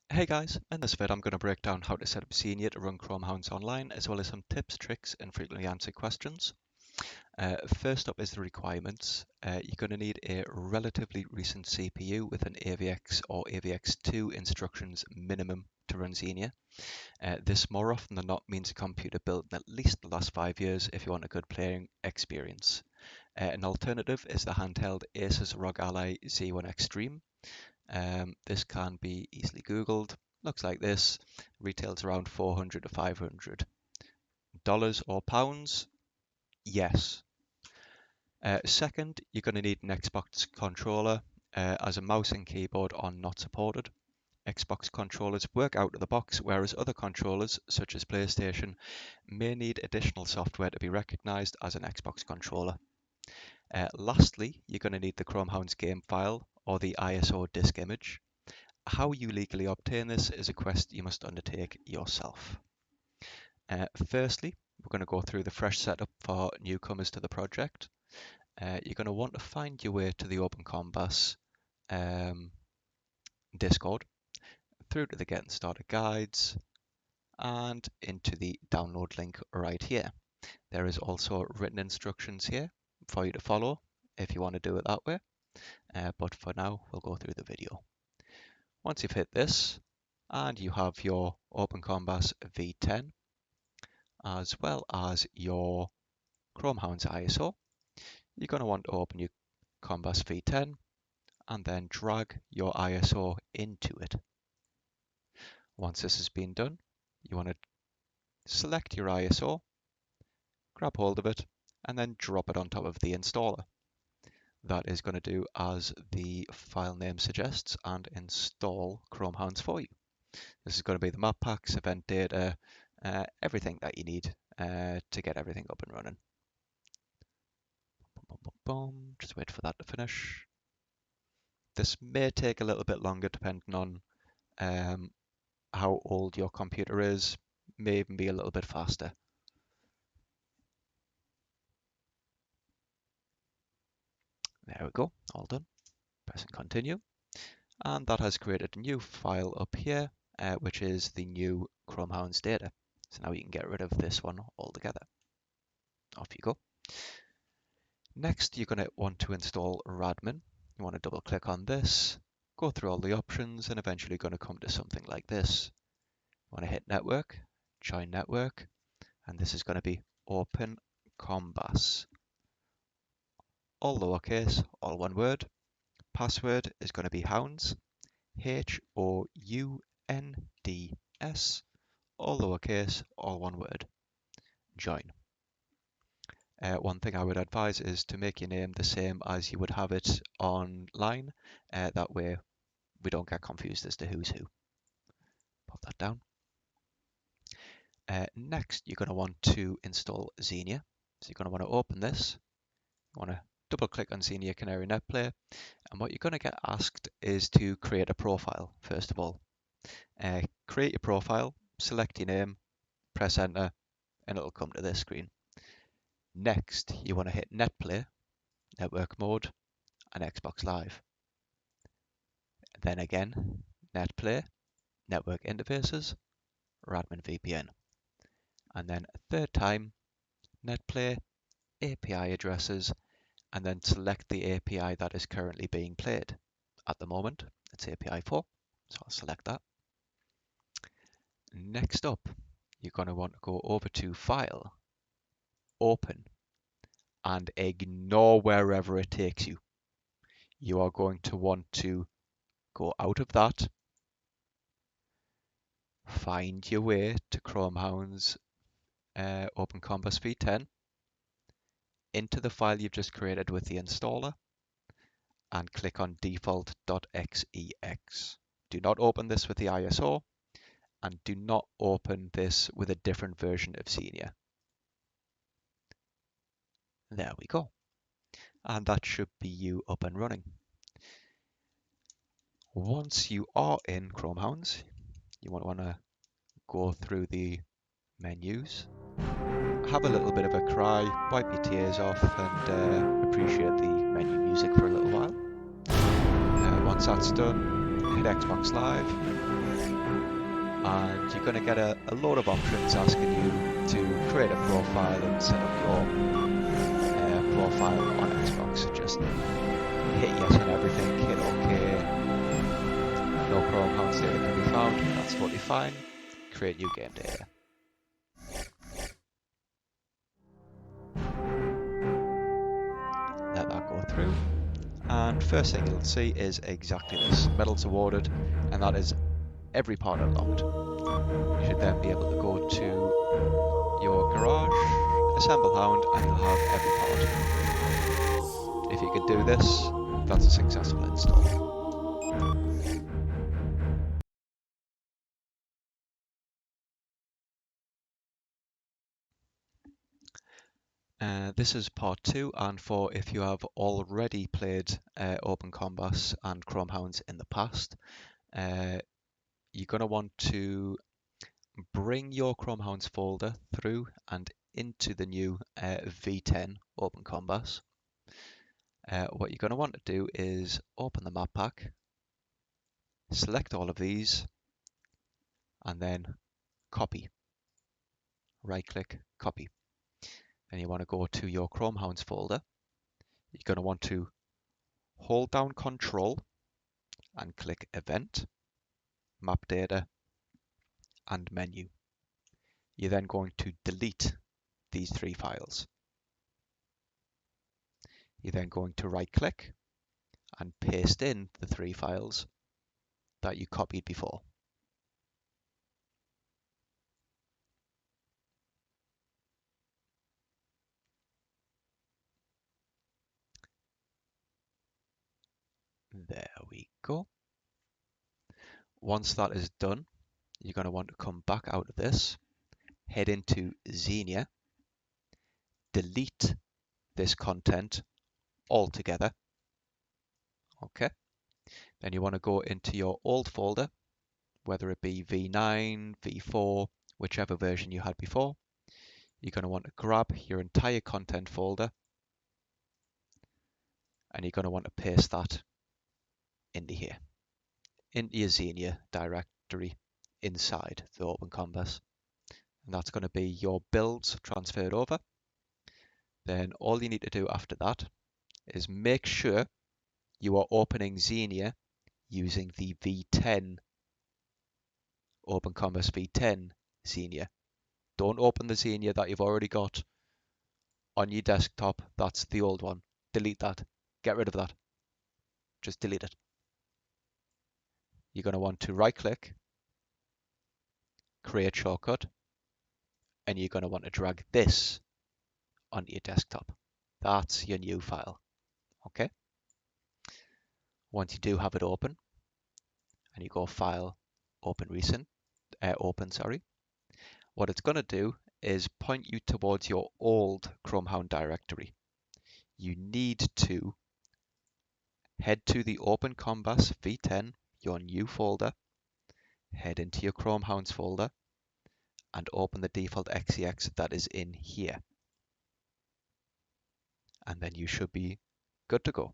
Hey guys, in this vid I'm going to break down how to set up Xenia to run Chromehounds online, as well as some tips, tricks and frequently answered questions. First up is the requirements. You're going to need a relatively recent CPU with an AVX or AVX2 instructions minimum to run Xenia. This more often than not means a computer built in at least the last 5 years if you want a good playing experience. An alternative is the handheld Asus ROG Ally Z1 Extreme. This can be easily Googled. Looks like this. Retails around $400 to $500 or pounds. Yes. Second, you're going to need an Xbox controller, as a mouse and keyboard are not supported. Xbox controllers work out of the box, whereas other controllers, such as PlayStation, may need additional software to be recognized as an Xbox controller. Lastly, you're going to need the Chromehounds game file or the ISO disk image. How you legally obtain this is a quest you must undertake yourself. Firstly, we're going to go through the fresh setup for newcomers to the project. You're going to want to find your way to the OpenCOMBAS Discord, through to the Getting Started guides, and into the download link right here. There is also written instructions here for you to follow if you want to do it that way, but for now we'll go through the video. Once you've hit this and you have your OpenCOMBAS v10 as well as your Chromehounds ISO, you're going to want to open your COMBAS v10 and then drag your ISO into it. Once this has been done, you want to select your ISO, grab hold of it, and then drop it on top of the installer. That is going to do as the file name suggests and install Chromehounds for you. This is going to be the map packs, event data, everything that you need to get everything up and running. Boom, boom, boom. Just wait for that to finish. This may take a little bit longer depending on how old your computer is, may even be a little bit faster. There we go, all done. Pressing continue. And that has created a new file up here, which is the new Chromehounds data. So now you can get rid of this one altogether. Off you go. Next, you're going to want to install Radmin. You want to double click on this, go through all the options, and eventually going to come to something like this. You want to hit network, join network, and this is going to be OpenCOMBAS. All lowercase, all one word. Password is going to be hounds, HOUNDS, all lowercase, all one word. Join. One thing I would advise is to make your name the same as you would have it online. That way we don't get confused as to who's who. Pop that down. Next, you're going to want to install Xenia. So you're going to want to open this. You want to double click on Xenia Canary NetPlay. And what you're going to get asked is to create a profile, first of all. Create your profile, select your name, press enter, and it'll come to this screen. Next, you want to hit NetPlay, Network Mode, and Xbox Live. Then again, NetPlay, Network Interfaces, Radmin VPN. And then a third time, NetPlay, API addresses, and then select the API that is currently being played. At the moment, it's API 4, so I'll select that. Next up, you're going to want to go over to File, Open, and ignore wherever it takes you. You are going to want to go out of that, find your way to Chromehounds OpenCOMBAS v10, into the file you've just created with the installer, and click on default.xex. Do not open this with the ISO, and do not open this with a different version of Xenia. There we go. And that should be you up and running. Once you are in Chromehounds, you want to go through the menus, have a little bit of a cry, wipe your tears off, and appreciate the menu music for a little while. Once that's done, hit Xbox Live, and you're going to get a load of options asking you to create a profile and set up your profile on Xbox. Just hit yes on everything, hit OK. No Chromehounds data can be found, that's totally fine. Create new game data. Let that go through. And first thing you'll see is exactly this, medals awarded, and that is every part unlocked. You should then be able to go to your garage, assemble hound, and you'll have every part. If you can do this, that's a successful install. This is part 2, and for if you have already played OpenCOMBAS and Chromehounds in the past, you're going to want to bring your Chromehounds folder through and into the new V10 OpenCOMBAS. What you're going to want to do is open the map pack, select all of these, and then copy. Right click, copy. Then you want to go to your Chromehounds folder. You're going to want to hold down Control and click Event, Map Data, and Menu. You're then going to delete these 3 files. You're then going to right click and paste in the 3 files that you copied before. There we go. Once that is done, you're going to want to come back out of this, head into Xenia, delete this content altogether. Okay. Then you want to go into your old folder, whether it be V9, V4, whichever version you had before. You're going to want to grab your entire content folder and you're going to want to paste that into here, into your Xenia directory inside the OpenCOMBAS. And that's going to be your builds transferred over. Then all you need to do after that is make sure you are opening Xenia using the V10 OpenCOMBAS V10 Xenia. Don't open the Xenia that you've already got on your desktop. That's the old one. Delete that. Get rid of that. Just delete it. You're going to want to right click, create shortcut, and you're going to want to drag this onto your desktop. That's your new file. Okay. Once you do have it open, and you go File, Open Recent, what it's going to do is point you towards your old Chromehound directory. You need to head to the OpenCOMBAS V10, your new folder, head into your Chromehounds folder, and open the default XEX that is in here. And then you should be good to go.